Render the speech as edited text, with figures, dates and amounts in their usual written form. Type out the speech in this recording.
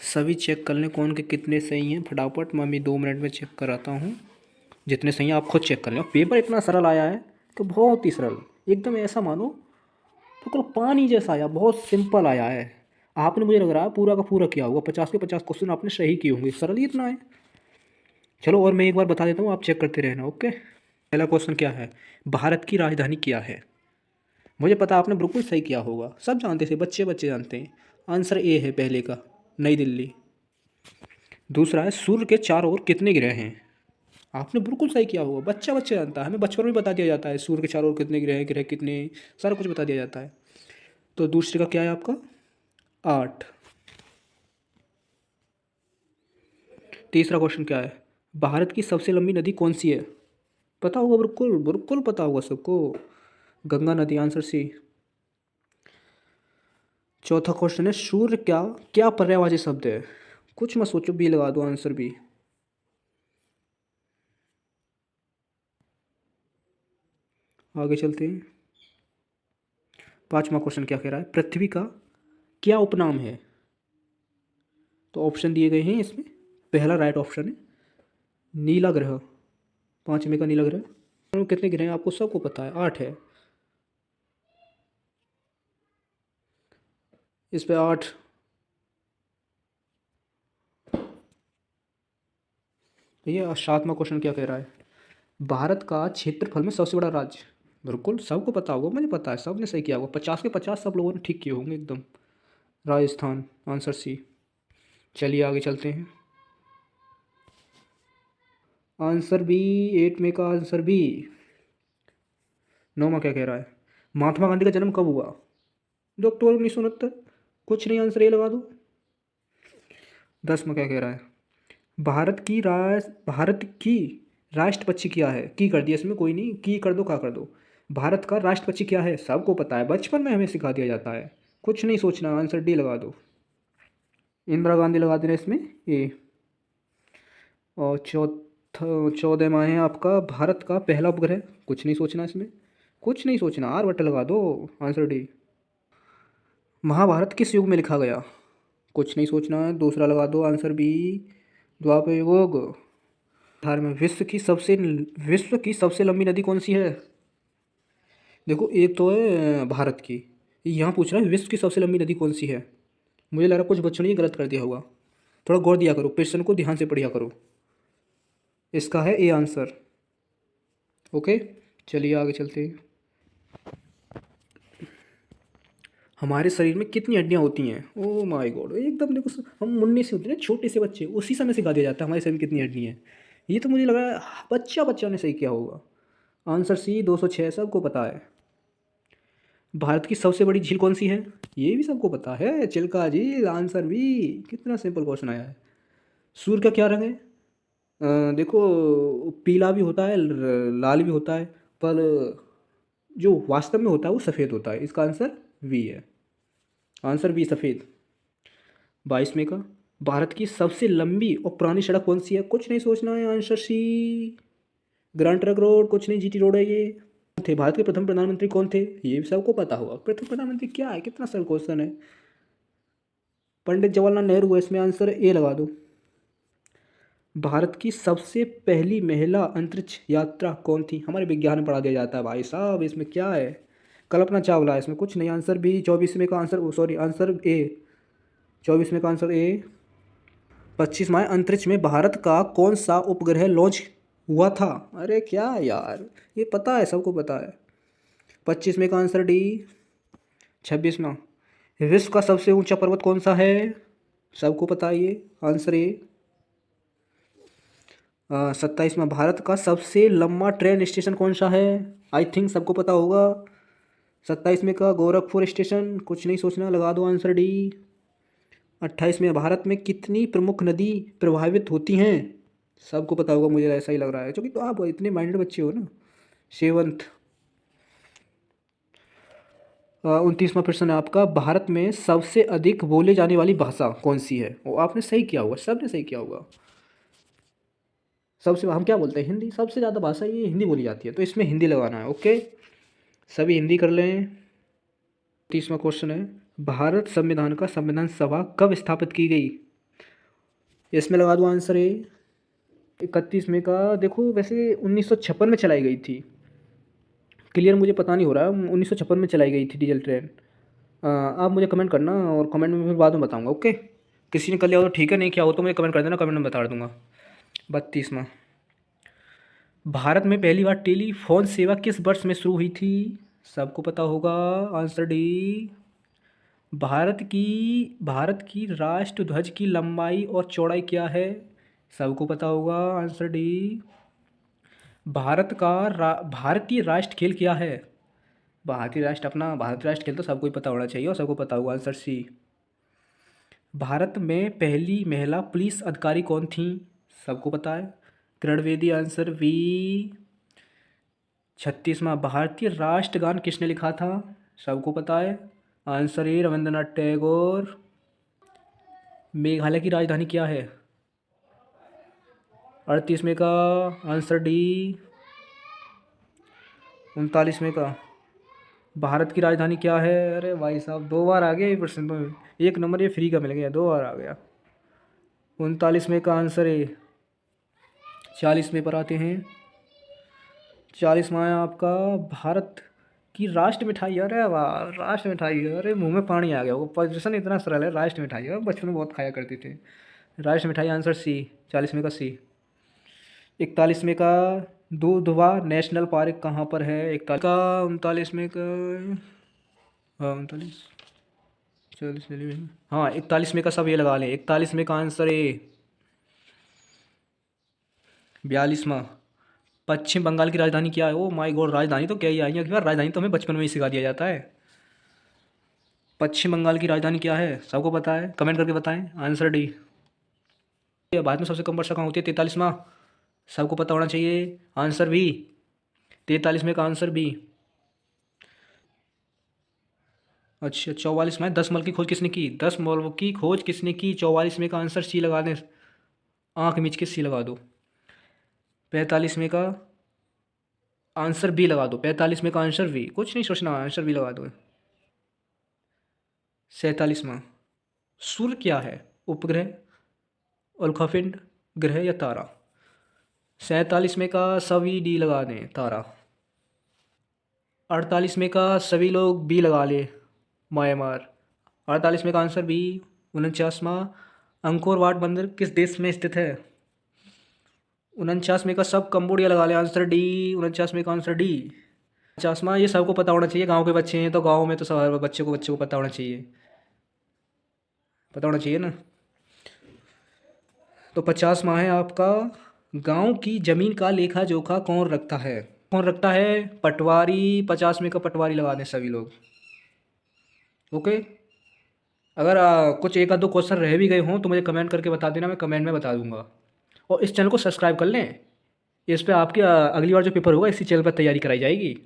सभी चेक कर लें कौन के कितने सही हैं फटाफट। मैं अभी 2 मिनट में चेक कराता हूँ। जितने सही हैं आप खुद चेक कर लें। पेपर इतना सरल आया है कि बहुत ही सरल, एकदम ऐसा मानो बिल्कुल पानी जैसा आया, बहुत सिंपल आया है। आपने मुझे लग रहा है पूरा का पूरा किया होगा, 50 के 50 क्वेश्चन आपने सही किए होंगे, सरल ही इतना है। चलो और मैं एक बार बता देता हूँ, आप चेक करते रहना। ओके, पहला क्वेश्चन क्या है, भारत की राजधानी क्या है। मुझे पता आपने बिल्कुल सही किया होगा, सब जानते थे, बच्चे बच्चे जानते हैं। आंसर ए है पहले का, नई दिल्ली। दूसरा है सूर्य के चारों ओर कितने ग्रह हैं। आपने बिल्कुल सही किया होगा, बच्चा बच्चा जानता है, हमें बचपन में बता दिया जाता है सूर्य के चारों ओर कितने ग्रह हैं, ग्रह कितने, सारा कुछ बता दिया जाता है। तो दूसरे का क्या है आपका, 8। तीसरा क्वेश्चन क्या है, भारत की सबसे लंबी नदी कौन सी है। पता होगा, बिल्कुल बिल्कुल पता होगा सबको, गंगा नदी, आंसर सी। चौथा क्वेश्चन है, सूर्य क्या क्या पर्यायवाची शब्द है। कुछ मत सोचो, बी लगा दो, आंसर बी। आगे चलते हैं। पांचवा क्वेश्चन क्या कह रहा है, पृथ्वी का क्या उपनाम है। तो ऑप्शन दिए गए हैं इसमें, पहला राइट ऑप्शन है नीला ग्रह, पांचवें का नीला ग्रह। और कितने ग्रह हैं आपको सबको पता है, 8 है। इस पे 8। ये सातवां क्वेश्चन क्या कह रहा है, भारत का क्षेत्रफल में सबसे बड़ा राज्य। बिल्कुल सबको पता होगा, मुझे पता है, सबने सही किया होगा, 50 के 50 सब लोगों ने ठीक किए होंगे एकदम। Rajasthan, answer C. चलिए आगे चलते हैं। आंसर बी, 8 में का आंसर बी। नौवां क्या कह रहा है, महात्मा गांधी का जन्म कब हुआ। दो अक्टूबर 1969। कुछ नहीं, आंसर ए लगा दो। 10वां क्या कह रहा है, भारत की राष्ट्र पक्षी क्या है। की कर दिया इसमें, कोई नहीं, की कर दो, का कर दो। भारत का राष्ट्र पक्षी क्या है, सबको पता है, बचपन में हमें सिखा दिया जाता है, कुछ नहीं सोचना, आंसर डी लगा दो। इंदिरा गांधी लगा देना इसमें, ए। और चौथा 14वां है आपका, भारत का पहला उपग्रह। कुछ नहीं सोचना इसमें, कुछ नहीं सोचना, आर बट लगा दो, आंसर डी। महाभारत किस युग में लिखा गया। कुछ नहीं सोचना है, दूसरा लगा दो, आंसर बी, द्वापर युग। 18 में विश्व की सबसे लंबी नदी कौन सी है। देखो एक तो है भारत की, यहाँ पूछ रहा है विश्व की सबसे लंबी नदी कौन सी है। मुझे लग रहा है कुछ बच्चों ने ये गलत कर दिया होगा, थोड़ा गौर दिया करो, प्रश्न को ध्यान से पढ़िया करो। इसका है ए आंसर। ओके, चलिए आगे चलते हैं। हमारे शरीर में कितनी हड्डियाँ होती हैं। ओ माय गॉड, एकदम देखो, हम मुन्ने से होते हैं ना, छोटे से बच्चे, उसी समय सिखा दिया जाता है हमारे शरीर में कितनी हड्डियाँ हैं। ये तो मुझे लग रहा है बच्चा बच्चा ने सही किया होगा। आंसर सी, 206, सबको पता है। भारत की सबसे बड़ी झील कौन सी है, ये भी सबको पता है, चिल्का झील, आंसर भी। कितना सिंपल क्वेश्चन आया है। सूर्य का क्या रंग है। देखो पीला भी होता है, लाल भी होता है, पर जो वास्तव में होता है वो सफ़ेद होता है। इसका आंसर वी है, आंसर बी सफ़ेद। 22वें का, भारत की सबसे लंबी और पुरानी सड़क कौन सी है। कुछ नहीं सोचना है, answer C, grand trunk road. कुछ नहीं, जीटी रोड है ये। थे भारत के प्रथम प्रधानमंत्री कौन थे, ये भी सबको पता होगा। प्रथम प्रधानमंत्री क्या है, कितना सरल क्वेश्चन है, पंडित जवाहरलाल नेहरू है, इसमें आंसर ए लगा दो। भारत की सबसे पहली महिला अंतरिक्ष यात्रा कौन थी। हमारे विज्ञान में पढ़ा दिया जाता है भाई साहब, इसमें क्या है, कल्पना चावला है, इसमें कुछ नहीं, आंसर बी। 24वें का आंसर, सॉरी आंसर ए। 24वें का आंसर ए। 25वां, अंतरिक्ष में भारत का कौन सा उपग्रह लॉन्च हुआ था। अरे क्या यार, ये पता है, सबको पता है। 25वें का आंसर डी। 26वां, विश्व का सबसे ऊंचा पर्वत कौन सा है, सबको पता है ये, आंसर ए। 27वां, भारत का सबसे लंबा ट्रेन स्टेशन कौन सा है, आई थिंक सबको पता होगा। 27वें का गोरखपुर स्टेशन। कुछ नहीं सोचना, लगा दो, आंसर डी। 28वें, भारत में कितनी प्रमुख नदी प्रभावित होती हैं, सबको पता होगा, मुझे ऐसा ही लग रहा है, क्योंकि तो आप इतने माइंडेड बच्चे हो ना। 7th। 29वां प्रश्न है आपका, भारत में सबसे अधिक बोले जाने वाली भाषा कौन सी है। वो आपने सही किया होगा, सबने सही किया होगा। सबसे, हम क्या बोलते हैं, हिंदी, सबसे ज़्यादा भाषा ये हिंदी बोली जाती है, तो इसमें हिंदी लगाना है। ओके, सभी हिंदी कर लें। 30वां क्वेश्चन है, भारत संविधान का संविधान सभा कब स्थापित की गई। इसमें लगा दूँ आंसर ए। 31 मई का देखो, वैसे 1956 में चलाई गई थी। क्लियर मुझे पता नहीं हो रहा है, 1956 में चलाई गई थी डीजल ट्रेन। आप मुझे कमेंट करना और कमेंट में फिर बाद में बताऊंगा। ओके, किसी ने कर लिया हो तो ठीक है, नहीं क्या हो तो मुझे कमेंट कर देना, कमेंट में बता दूंगा। 32वां, भारत में पहली बार टेलीफोन सेवा किस वर्ष में शुरू हुई थी? सबको पता होगा, आंसर डी। भारत की राष्ट्र ध्वज की लंबाई और चौड़ाई क्या है? सबको पता होगा, आंसर डी। भारतीय राष्ट्र खेल क्या है? भारतीय राष्ट्र खेल तो सबको ही पता होना चाहिए और सबको पता होगा, आंसर सी। भारत में पहली महिला पुलिस अधिकारी कौन थी? सबको पता है, किरण बेदी, आंसर बी। 36वां, भारतीय राष्ट्रगान किसने लिखा था? सबको पता है, आंसर ए, रविंद्रनाथ टैगोर। मेघालय की राजधानी क्या है? 38वें का आंसर डी। 39वें का, भारत की राजधानी क्या है? अरे भाई साहब, 2 बार आ गया ये प्रश्न तो, 1 नंबर ये फ्री का मिल गया, 2 बार आ गया। 39वें का आंसर है। 40वें पर आते हैं। 40वां है आपका, भारत की राष्ट्र मिठाई। अरे वाह, राष्ट्र मिठाई, अरे मुंह में पानी आ गया। वो पोजिशन इतना सरल है, राष्ट्र मिठाई है, बचपन में बहुत खाया करते थे। राष्ट्र मिठाई, आंसर सी। 40वें का सी। 41वें का, दुधवा नेशनल पार्क कहाँ पर है? 41 का। 39वें का, हाँ 39, 40, हाँ 41वें का सब ये लगा लें। 41वें का आंसर ए। 42वां, पश्चिम बंगाल की राजधानी क्या है? ओ माय गॉड, राजधानी तो क्या ही आई है, राजधानी तो हमें बचपन में ही सिखा दिया जाता है। पश्चिम बंगाल की राजधानी क्या है? सबको पता है, कमेंट करके बताएं, आंसर डी। भारत में सबसे कम वर्षा कहाँ होती है? 43वां, सबको पता होना चाहिए, आंसर बी। 43वें का आंसर बी। अच्छा, 44वां, 10 मल की खोज किसने की? 10 मल की खोज किसने की? 44वें का आंसर सी लगा दें, आँख मीच के सी लगा दो। 45वें का आंसर बी लगा दो। 45वें का आंसर बी, कुछ नहीं सोचना, आंसर बी लगा दो। 47वां, सूर्य क्या है? उपग्रह, उल्कापिंड, ग्रह या तारा? 47वें का सभी डी लगा दें, तारा। 48वें का सभी लोग बी लगा ले, म्यांमार। 48वें का आंसर बी। 49वां, अंकोर वाट मंदिर किस देश में स्थित है? 49वें का सब कंबोडिया लगा ले, आंसर डी। 49वें का आंसर डी। 50वां, ये सबको पता होना चाहिए, गांव के बच्चे हैं तो गांव में तो सब बच्चे को पता होना चाहिए, पता होना चाहिए ना। तो 50वां है आपका, गांव की जमीन का लेखा जोखा कौन रखता है? कौन रखता है? पटवारी। 50वें का पटवारी लगा दें सभी लोग। ओके, अगर कुछ एक आध दो क्वेश्चन रह भी गए हों तो मुझे कमेंट करके बता देना, मैं कमेंट में बता दूंगा। और इस चैनल को सब्सक्राइब कर लें, इस पे आपकी अगली बार जो पेपर होगा इसी चैनल पर तैयारी कराई जाएगी।